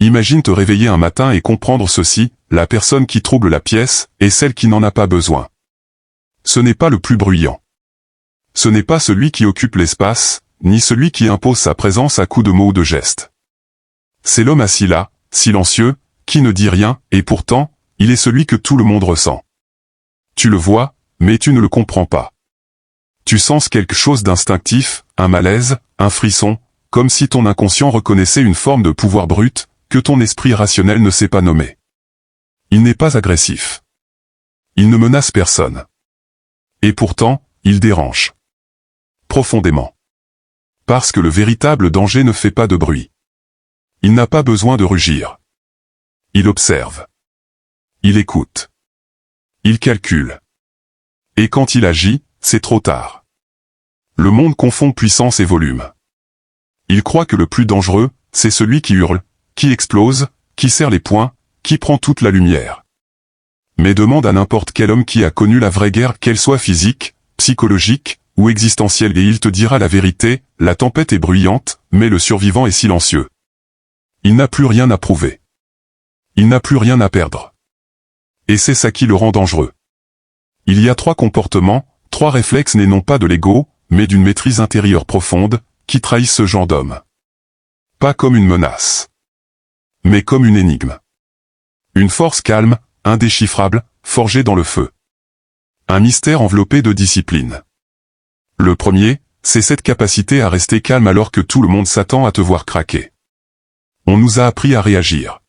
Imagine te réveiller un matin et comprendre ceci, la personne qui trouble la pièce est celle qui n'en a pas besoin. Ce n'est pas le plus bruyant. Ce n'est pas celui qui occupe l'espace, ni celui qui impose sa présence à coups de mots ou de gestes. C'est l'homme assis là, silencieux, qui ne dit rien, et pourtant, il est celui que tout le monde ressent. Tu le vois, mais tu ne le comprends pas. Tu sens quelque chose d'instinctif, un malaise, un frisson, comme si ton inconscient reconnaissait une forme de pouvoir brut, que ton esprit rationnel ne sait pas nommer. Il n'est pas agressif. Il ne menace personne. Et pourtant, il dérange. Profondément. Parce que le véritable danger ne fait pas de bruit. Il n'a pas besoin de rugir. Il observe. Il écoute. Il calcule. Et quand il agit, c'est trop tard. Le monde confond puissance et volume. Il croit que le plus dangereux, c'est celui qui hurle, qui explose, qui serre les poings, qui prend toute la lumière. Mais demande à n'importe quel homme qui a connu la vraie guerre, qu'elle soit physique, psychologique, ou existentielle, et il te dira la vérité, la tempête est bruyante, mais le survivant est silencieux. Il n'a plus rien à prouver. Il n'a plus rien à perdre. Et c'est ça qui le rend dangereux. Il y a 3 comportements, 3 réflexes nés non pas de l'ego, mais d'une maîtrise intérieure profonde, qui trahissent ce genre d'homme. Pas comme une menace, mais comme une énigme. Une force calme, indéchiffrable, forgée dans le feu. Un mystère enveloppé de discipline. Le premier, c'est cette capacité à rester calme alors que tout le monde s'attend à te voir craquer. On nous a appris à réagir.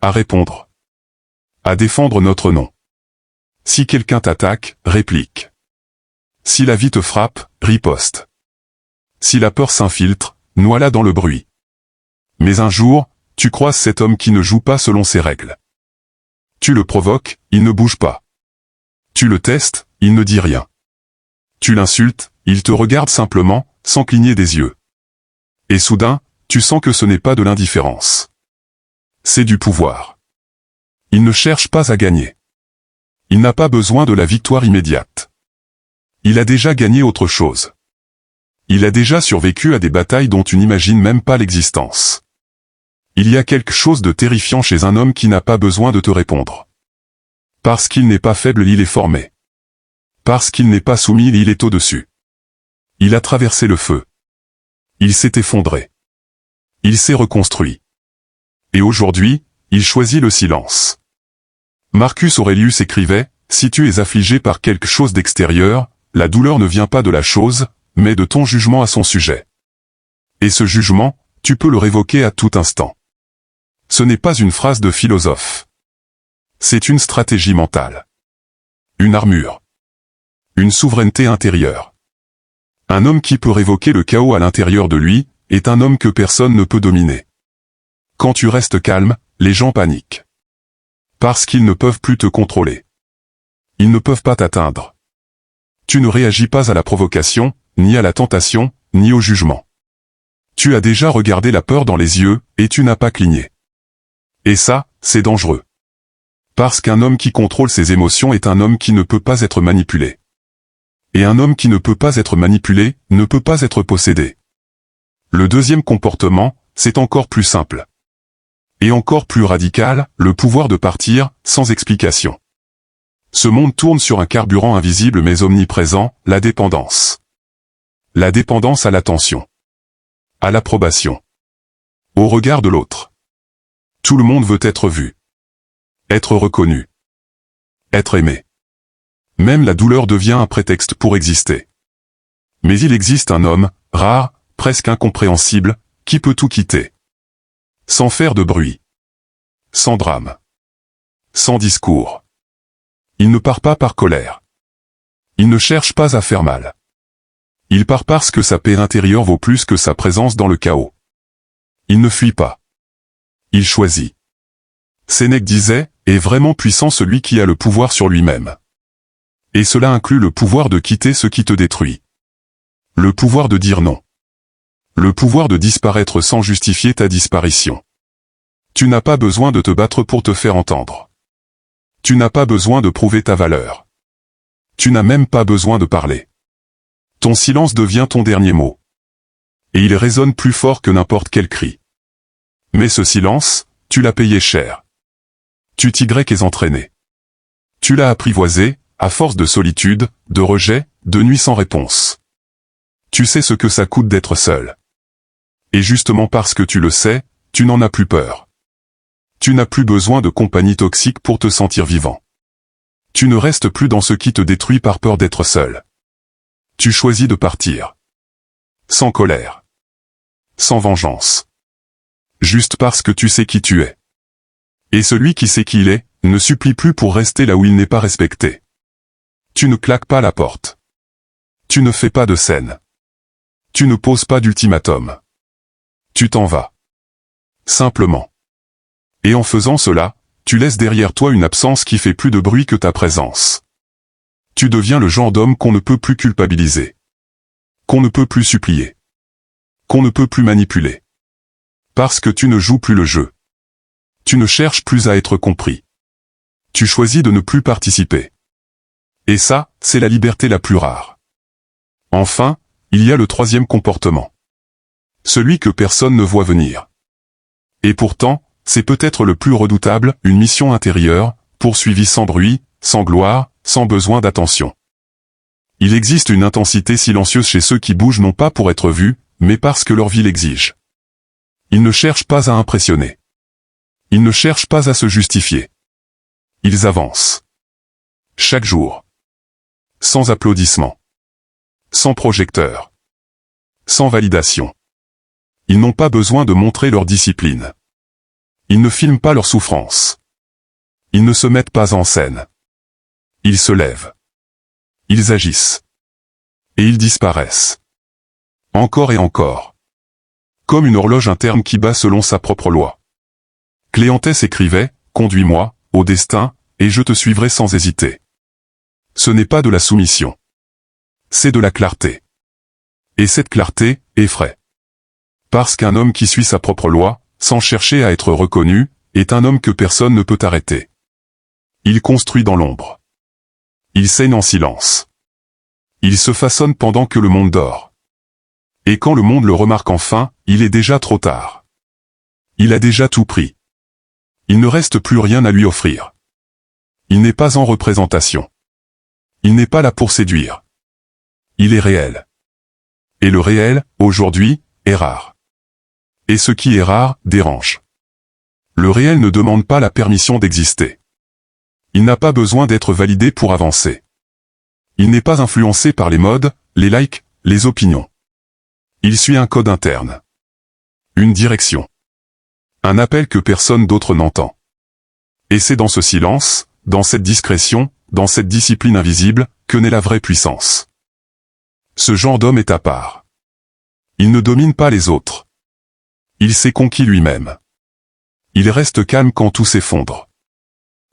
À répondre. À défendre notre nom. Si quelqu'un t'attaque, réplique. Si la vie te frappe, riposte. Si la peur s'infiltre, noie-la dans le bruit. Mais un jour, tu croises cet homme qui ne joue pas selon ses règles. Tu le provoques, il ne bouge pas. Tu le testes, il ne dit rien. Tu l'insultes, il te regarde simplement, sans cligner des yeux. Et soudain, tu sens que ce n'est pas de l'indifférence. C'est du pouvoir. Il ne cherche pas à gagner. Il n'a pas besoin de la victoire immédiate. Il a déjà gagné autre chose. Il a déjà survécu à des batailles dont tu n'imagines même pas l'existence. Il y a quelque chose de terrifiant chez un homme qui n'a pas besoin de te répondre. Parce qu'il n'est pas faible, il est formé. Parce qu'il n'est pas soumis, il est au-dessus. Il a traversé le feu. Il s'est effondré. Il s'est reconstruit. Et aujourd'hui, il choisit le silence. Marcus Aurelius écrivait, « Si tu es affligé par quelque chose d'extérieur, la douleur ne vient pas de la chose, mais de ton jugement à son sujet. Et ce jugement, tu peux le révoquer à tout instant. » Ce n'est pas une phrase de philosophe. C'est une stratégie mentale. Une armure. Une souveraineté intérieure. Un homme qui peut révoquer le chaos à l'intérieur de lui, est un homme que personne ne peut dominer. Quand tu restes calme, les gens paniquent. Parce qu'ils ne peuvent plus te contrôler. Ils ne peuvent pas t'atteindre. Tu ne réagis pas à la provocation, ni à la tentation, ni au jugement. Tu as déjà regardé la peur dans les yeux, et tu n'as pas cligné. Et ça, c'est dangereux. Parce qu'un homme qui contrôle ses émotions est un homme qui ne peut pas être manipulé. Et un homme qui ne peut pas être manipulé, ne peut pas être possédé. Le deuxième comportement, c'est encore plus simple. Et encore plus radical, le pouvoir de partir, sans explication. Ce monde tourne sur un carburant invisible mais omniprésent, la dépendance. La dépendance à l'attention. À l'approbation. Au regard de l'autre. Tout le monde veut être vu. Être reconnu. Être aimé. Même la douleur devient un prétexte pour exister. Mais il existe un homme, rare, presque incompréhensible, qui peut tout quitter. Sans faire de bruit. Sans drame. Sans discours. Il ne part pas par colère. Il ne cherche pas à faire mal. Il part parce que sa paix intérieure vaut plus que sa présence dans le chaos. Il ne fuit pas. Il choisit. Sénèque disait, « Est vraiment puissant celui qui a le pouvoir sur lui-même. » Et cela inclut le pouvoir de quitter ce qui te détruit. Le pouvoir de dire non. Le pouvoir de disparaître sans justifier ta disparition. Tu n'as pas besoin de te battre pour te faire entendre. Tu n'as pas besoin de prouver ta valeur. Tu n'as même pas besoin de parler. Ton silence devient ton dernier mot. Et il résonne plus fort que n'importe quel cri. Mais ce silence, tu l'as payé cher. Tu t'y entraîné. Tu l'as apprivoisé, à force de solitude, de rejet, de nuits sans réponse. Tu sais ce que ça coûte d'être seul. Et justement parce que tu le sais, tu n'en as plus peur. Tu n'as plus besoin de compagnie toxique pour te sentir vivant. Tu ne restes plus dans ce qui te détruit par peur d'être seul. Tu choisis de partir. Sans colère. Sans vengeance. Juste parce que tu sais qui tu es. Et celui qui sait qui il est, ne supplie plus pour rester là où il n'est pas respecté. Tu ne claques pas la porte. Tu ne fais pas de scène. Tu ne poses pas d'ultimatum. Tu t'en vas. Simplement. Et en faisant cela, tu laisses derrière toi une absence qui fait plus de bruit que ta présence. Tu deviens le genre d'homme qu'on ne peut plus culpabiliser. Qu'on ne peut plus supplier. Qu'on ne peut plus manipuler. Parce que tu ne joues plus le jeu. Tu ne cherches plus à être compris. Tu choisis de ne plus participer. Et ça, c'est la liberté la plus rare. Enfin, il y a le troisième comportement. Celui que personne ne voit venir. Et pourtant, c'est peut-être le plus redoutable, une mission intérieure, poursuivie sans bruit, sans gloire, sans besoin d'attention. Il existe une intensité silencieuse chez ceux qui bougent non pas pour être vus, mais parce que leur vie l'exige. Ils ne cherchent pas à impressionner. Ils ne cherchent pas à se justifier. Ils avancent. Chaque jour. Sans applaudissements. Sans projecteur. Sans validation. Ils n'ont pas besoin de montrer leur discipline. Ils ne filment pas leur souffrance. Ils ne se mettent pas en scène. Ils se lèvent. Ils agissent. Et ils disparaissent. Encore et encore. Comme une horloge interne qui bat selon sa propre loi. Cléantès écrivait, « Conduis-moi, au destin, et je te suivrai sans hésiter. » Ce n'est pas de la soumission. C'est de la clarté. Et cette clarté effraie. Parce qu'un homme qui suit sa propre loi, sans chercher à être reconnu, est un homme que personne ne peut arrêter. Il construit dans l'ombre. Il saigne en silence. Il se façonne pendant que le monde dort. Et quand le monde le remarque enfin, il est déjà trop tard. Il a déjà tout pris. Il ne reste plus rien à lui offrir. Il n'est pas en représentation. Il n'est pas là pour séduire. Il est réel. Et le réel, aujourd'hui, est rare. Et ce qui est rare, dérange. Le réel ne demande pas la permission d'exister. Il n'a pas besoin d'être validé pour avancer. Il n'est pas influencé par les modes, les likes, les opinions. Il suit un code interne. Une direction. Un appel que personne d'autre n'entend. Et c'est dans ce silence, dans cette discrétion, dans cette discipline invisible, que naît la vraie puissance. Ce genre d'homme est à part. Il ne domine pas les autres. Il s'est conquis lui-même. Il reste calme quand tout s'effondre.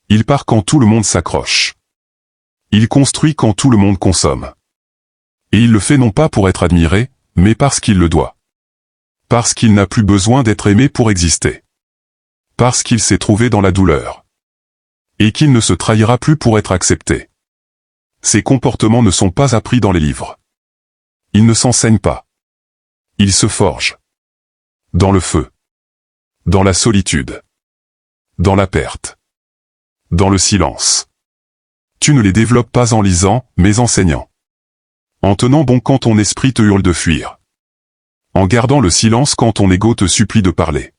Il part quand tout le monde s'accroche. Il construit quand tout le monde consomme. Et il le fait non pas pour être admiré, mais parce qu'il le doit. Parce qu'il n'a plus besoin d'être aimé pour exister. Parce qu'il s'est trouvé dans la douleur. Et qu'il ne se trahira plus pour être accepté. Ces comportements ne sont pas appris dans les livres. Ils ne s'enseignent pas. Ils se forgent. Dans le feu. Dans la solitude. Dans la perte. Dans le silence. Tu ne les développes pas en lisant, mais en saignant. En tenant bon quand ton esprit te hurle de fuir. En gardant le silence quand ton ego te supplie de parler.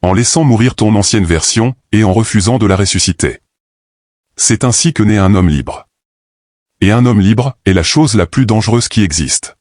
En laissant mourir ton ancienne version, et en refusant de la ressusciter. C'est ainsi que naît un homme libre. Et un homme libre est la chose la plus dangereuse qui existe.